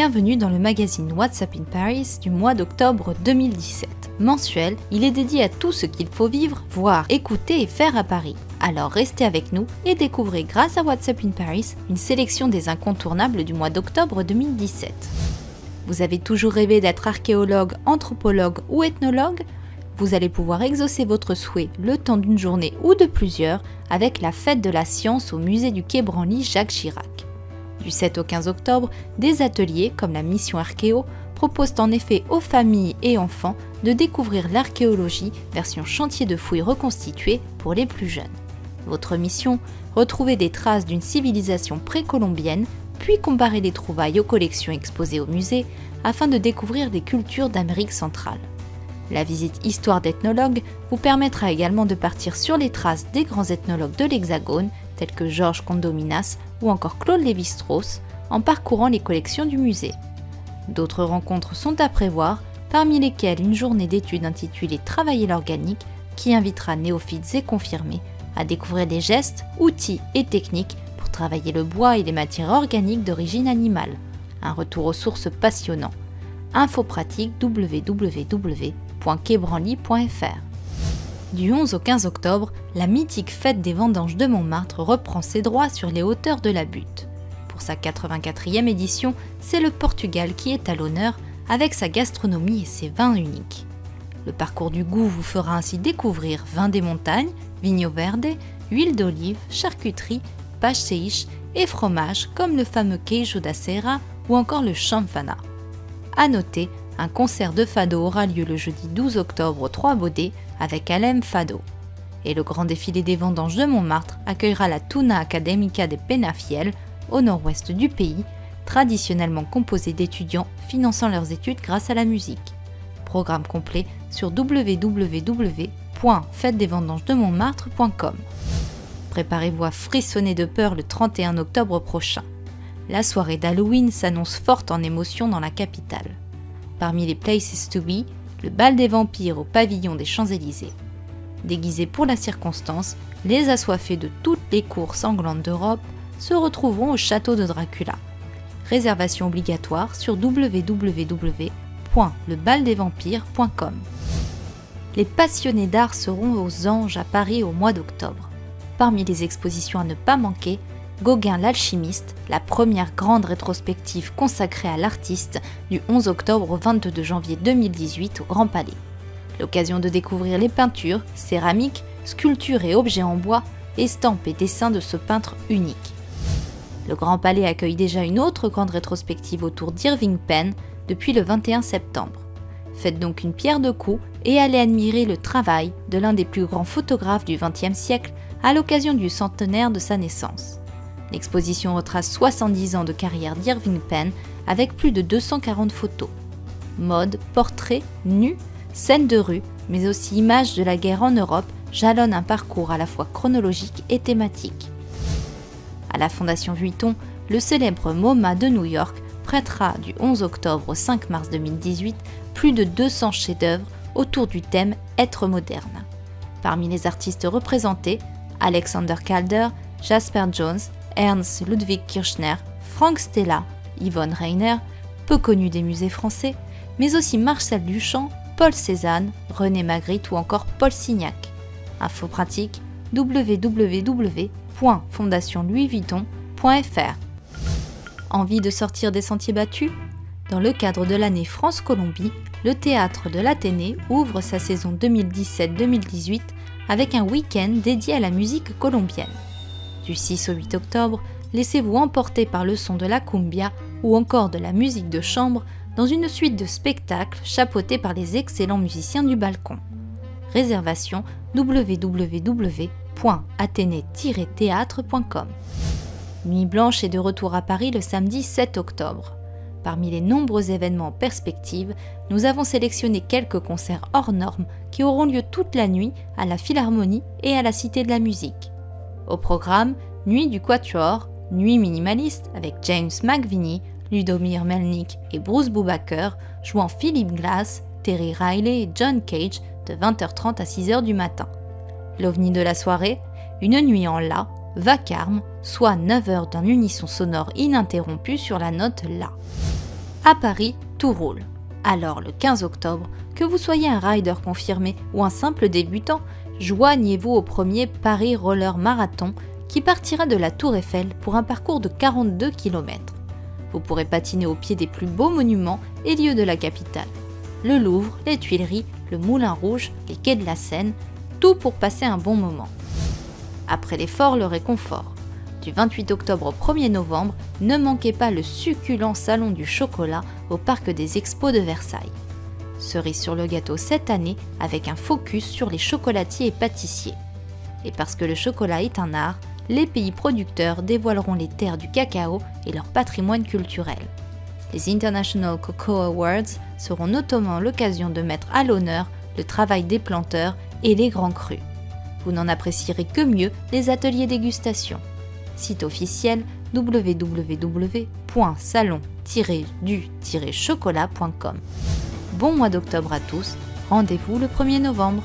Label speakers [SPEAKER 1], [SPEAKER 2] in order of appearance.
[SPEAKER 1] bienvenue dans le magazine What's Up in Paris du mois d'octobre 2017. Mensuel, il est dédié à tout ce qu'il faut vivre, voir, écouter et faire à Paris. Alors restez avec nous et découvrez grâce à What's Up in Paris une sélection des incontournables du mois d'octobre 2017. Vous avez toujours rêvé d'être archéologue, anthropologue ou ethnologue ? Vous allez pouvoir exaucer votre souhait le temps d'une journée ou de plusieurs avec la fête de la science au musée du Quai Branly Jacques Chirac. Du 7 au 15 octobre, des ateliers comme la Mission Archéo proposent en effet aux familles et enfants de découvrir l'archéologie version chantier de fouilles reconstitué pour les plus jeunes. Votre mission, retrouver des traces d'une civilisation précolombienne, puis comparer les trouvailles aux collections exposées au musée afin de découvrir des cultures d'Amérique centrale. La visite Histoire d'ethnologue vous permettra également de partir sur les traces des grands ethnologues de l'Hexagone, tels que Georges Condominas ou encore Claude Lévi-Strauss, en parcourant les collections du musée. D'autres rencontres sont à prévoir, parmi lesquelles une journée d'études intitulée « Travailler l'organique » qui invitera néophytes et confirmés à découvrir des gestes, outils et techniques pour travailler le bois et les matières organiques d'origine animale. Un retour aux sources passionnant. Info pratique www.quaibranly.fr. Du 11 au 15 octobre, la mythique fête des vendanges de Montmartre reprend ses droits sur les hauteurs de la Butte. Pour sa 84e édition, c'est le Portugal qui est à l'honneur avec sa gastronomie et ses vins uniques. Le parcours du goût vous fera ainsi découvrir vins des montagnes, vinho verde, huile d'olive, charcuterie, pastéis et fromages comme le fameux queijo da serra ou encore le chanfana. À noter, un concert de fado aura lieu le jeudi 12 octobre au 3 Baudets avec Alem Fado. Et le grand défilé des vendanges de Montmartre accueillera la Tuna Académica de Penafiel, au nord-ouest du pays, traditionnellement composée d'étudiants finançant leurs études grâce à la musique. Programme complet sur www.fêtedesvendangesdemontmartre.com. Préparez-vous à frissonner de peur le 31 octobre prochain. La soirée d'Halloween s'annonce forte en émotion dans la capitale. Parmi les places to be, le bal des vampires au pavillon des Champs-Élysées. Déguisés pour la circonstance, les assoiffés de toutes les cours sanglantes d'Europe se retrouveront au château de Dracula. Réservation obligatoire sur www.lebaldesvampires.com. Les passionnés d'art seront aux Anges à Paris au mois d'octobre. Parmi les expositions à ne pas manquer, Gauguin l'alchimiste, la première grande rétrospective consacrée à l'artiste du 11 octobre au 22 janvier 2018 au Grand Palais. L'occasion de découvrir les peintures, céramiques, sculptures et objets en bois, estampes et dessins de ce peintre unique. Le Grand Palais accueille déjà une autre grande rétrospective autour d'Irving Penn depuis le 21 septembre. Faites donc une pierre de coups et allez admirer le travail de l'un des plus grands photographes du XXe siècle à l'occasion du centenaire de sa naissance. L'exposition retrace 70 ans de carrière d'Irving Penn avec plus de 240 photos. Mode, portraits, nus, scènes de rue, mais aussi images de la guerre en Europe jalonnent un parcours à la fois chronologique et thématique. À la Fondation Vuitton, le célèbre MoMA de New York prêtera du 11 octobre au 5 mars 2018 plus de 200 chefs-d'œuvre autour du thème « Être moderne ». Parmi les artistes représentés, Alexander Calder, Jasper Jones, Ernst Ludwig Kirchner, Frank Stella, Yvonne Rainer, peu connus des musées français, mais aussi Marcel Duchamp, Paul Cézanne, René Magritte ou encore Paul Signac. Info pratique www.fondationlouisvuitton.fr. Envie de sortir des sentiers battus ? Dans le cadre de l'année France-Colombie, le théâtre de l'Athénée ouvre sa saison 2017-2018 avec un week-end dédié à la musique colombienne. Du 6 au 8 octobre, laissez-vous emporter par le son de la cumbia ou encore de la musique de chambre dans une suite de spectacles chapeautés par les excellents musiciens du balcon. Réservation www.athénée-théâtre.com. Nuit Blanche est de retour à Paris le samedi 7 octobre. Parmi les nombreux événements en perspective, nous avons sélectionné quelques concerts hors normes qui auront lieu toute la nuit à la Philharmonie et à la Cité de la Musique. Au programme, Nuit du Quatuor, Nuit minimaliste avec James McVinney, Ludomir Melnik et Bruce Boubaker, jouant Philip Glass, Terry Riley et John Cage de 20h30 à 6h du matin. L'ovni de la soirée, une nuit en La, vacarme, soit 9 heures d'un unisson sonore ininterrompu sur la note La. À Paris, tout roule. Alors le 15 octobre, que vous soyez un rider confirmé ou un simple débutant, joignez-vous au premier Paris Roller Marathon qui partira de la Tour Eiffel pour un parcours de 42 km. Vous pourrez patiner au pied des plus beaux monuments et lieux de la capitale. Le Louvre, les Tuileries, le Moulin Rouge, les quais de la Seine, tout pour passer un bon moment. Après l'effort, le réconfort. Du 28 octobre au 1er novembre, ne manquez pas le succulent salon du chocolat au parc des Expos de Versailles. Cerise sur le gâteau cette année avec un focus sur les chocolatiers et pâtissiers. Et parce que le chocolat est un art, les pays producteurs dévoileront les terres du cacao et leur patrimoine culturel. Les International Cocoa Awards seront notamment l'occasion de mettre à l'honneur le travail des planteurs et les grands crus. Vous n'en apprécierez que mieux les ateliers dégustation. Site officiel www.salon-du-chocolat.com. Bon mois d'octobre à tous, rendez-vous le 1er novembre.